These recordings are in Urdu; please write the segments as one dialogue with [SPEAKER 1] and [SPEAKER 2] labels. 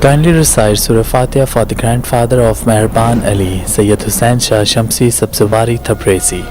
[SPEAKER 1] Kindly recite Surah Fatiha for the grandfather of Mehraban Ali, Sayyid Hussain Shah Shamsi Sabzawari Tabrizi.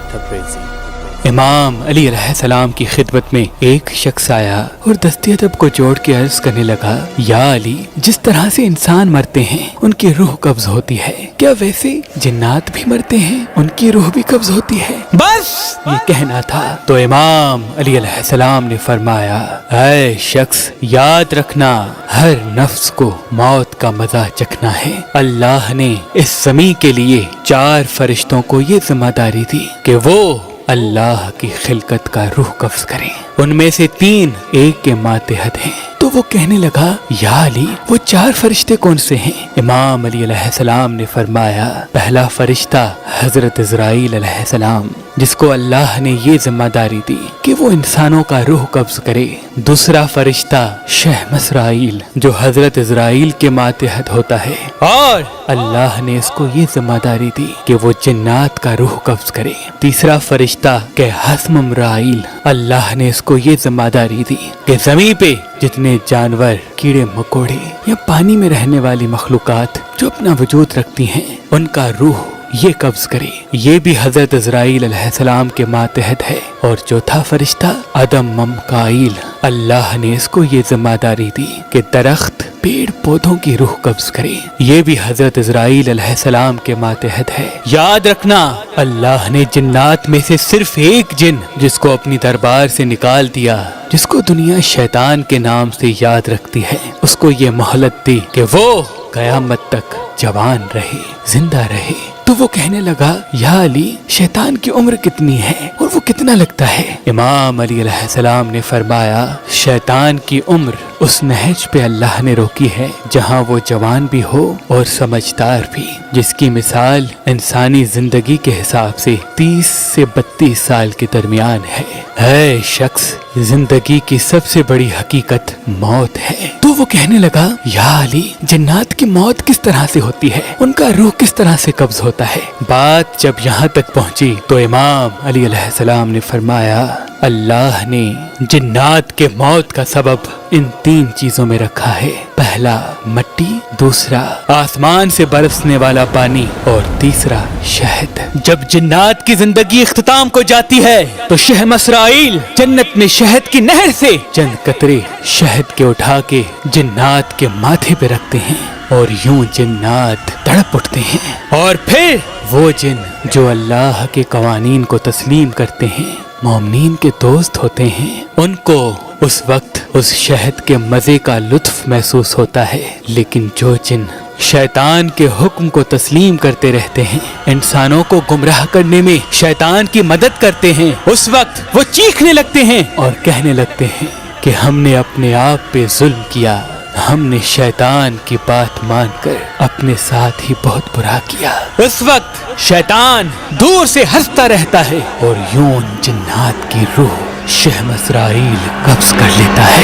[SPEAKER 2] امام علی علیہ السلام کی خدمت میں ایک شخص آیا اور دست ادب کو جوڑ کے عرض کرنے لگا، یا علی، جس طرح سے انسان مرتے ہیں ان کی روح قبض ہوتی ہے، کیا ویسے جنات بھی مرتے ہیں ان کی روح بھی قبض ہوتی ہے؟ بس یہ کہنا تھا تو امام علی علیہ السلام نے فرمایا، اے شخص، یاد رکھنا ہر نفس کو موت کا مزہ چکھنا ہے۔ اللہ نے اس زمین کے لیے 4 فرشتوں کو یہ ذمہ داری دی کہ وہ اللہ کی خلقت کا روح قبض کریں، ان میں سے 3 ایک کے ماتحت ہیں۔ تو وہ کہنے لگا، یا علی، وہ 4 فرشتے کون سے ہیں؟ امام علی علیہ السلام نے فرمایا، پہلا فرشتہ حضرت عزرائیل علیہ السلام، جس کو اللہ نے یہ ذمہ داری دی کہ وہ انسانوں کا روح قبض کرے۔ دوسرا فرشتہ شہ مسرائیل، جو حضرت عزرائیل کے ماتحت ہوتا ہے، اور اللہ نے اس کو یہ ذمہ داری دی کہ وہ جنات کا روح قبض کرے۔ تیسرا فرشتہ کہ حسم امرائیل، اللہ نے اس کو یہ ذمہ داری دی کہ زمین پہ جتنے جانور، کیڑے مکوڑے یا پانی میں رہنے والی مخلوقات جو اپنا وجود رکھتی ہیں، ان کا روح یہ قبض کرے۔ یہ بھی حضرت عزرائیل علیہ السلام کے ماتحت ہے۔ اور چوتھا فرشتہ آدم ممکائیل، اللہ نے اس کو یہ ذمہ داری دی کہ درخت، پیڑ پودوں کی روح قبض کرے۔ یہ بھی حضرت عزرائیل علیہ السلام کے ماتحت ہے۔ یاد رکھنا، اللہ نے جنات میں سے صرف ایک جن جس کو اپنی دربار سے نکال دیا، جس کو دنیا شیطان کے نام سے یاد رکھتی ہے، اس کو یہ مہلت دی کہ وہ قیامت تک جوان رہے، زندہ رہے۔ تو وہ کہنے لگا، یا علی، شیطان کی عمر کتنی ہے اور وہ کتنا لگتا ہے؟ امام علی علیہ السلام نے فرمایا، شیطان کی عمر اس نہج پہ اللہ نے روکی ہے جہاں وہ جوان بھی ہو اور سمجھدار بھی، جس کی مثال انسانی زندگی کے حساب سے 30 سے 32 سال کے درمیان ہے۔ اے شخص، زندگی کی سب سے بڑی حقیقت موت ہے۔ تو وہ کہنے لگا، یا علی، جنات کی موت کس طرح سے ہوتی ہے؟ ان کا روح کس طرح سے قبض ہوتا ہے؟ بات جب یہاں تک پہنچی تو امام علی علیہ السلام نے فرمایا، اللہ نے جنات کے موت کا سبب ان 3 چیزوں میں رکھا ہے، پہلا مٹی، دوسرا آسمان سے برسنے والا پانی، اور تیسرا شہد۔ جب جنات کی زندگی اختتام کو جاتی ہے تو شہ مسرائیل جنت میں شہد کی نہر سے چند قطرے شہد کے اٹھا کے جنات کے ماتھے پہ رکھتے ہیں، اور یوں جنات تڑپ اٹھتے ہیں۔ اور پھر وہ جن جو اللہ کے قوانین کو تسلیم کرتے ہیں، مومنین کے دوست ہوتے ہیں، ان کو اس وقت اس شہد کے مزے کا لطف محسوس ہوتا ہے۔ لیکن جو جن شیطان کے حکم کو تسلیم کرتے رہتے ہیں، انسانوں کو گمراہ کرنے میں شیطان کی مدد کرتے ہیں، اس وقت وہ چیخنے لگتے ہیں اور کہنے لگتے ہیں کہ ہم نے اپنے آپ پہ ظلم کیا، ہم نے شیطان کی بات مان کر اپنے ساتھ ہی بہت برا کیا۔ اس وقت شیطان دور سے ہنستا رہتا ہے اور یوں جنات کی روح شہ مسرائیل قبض کر لیتا ہے۔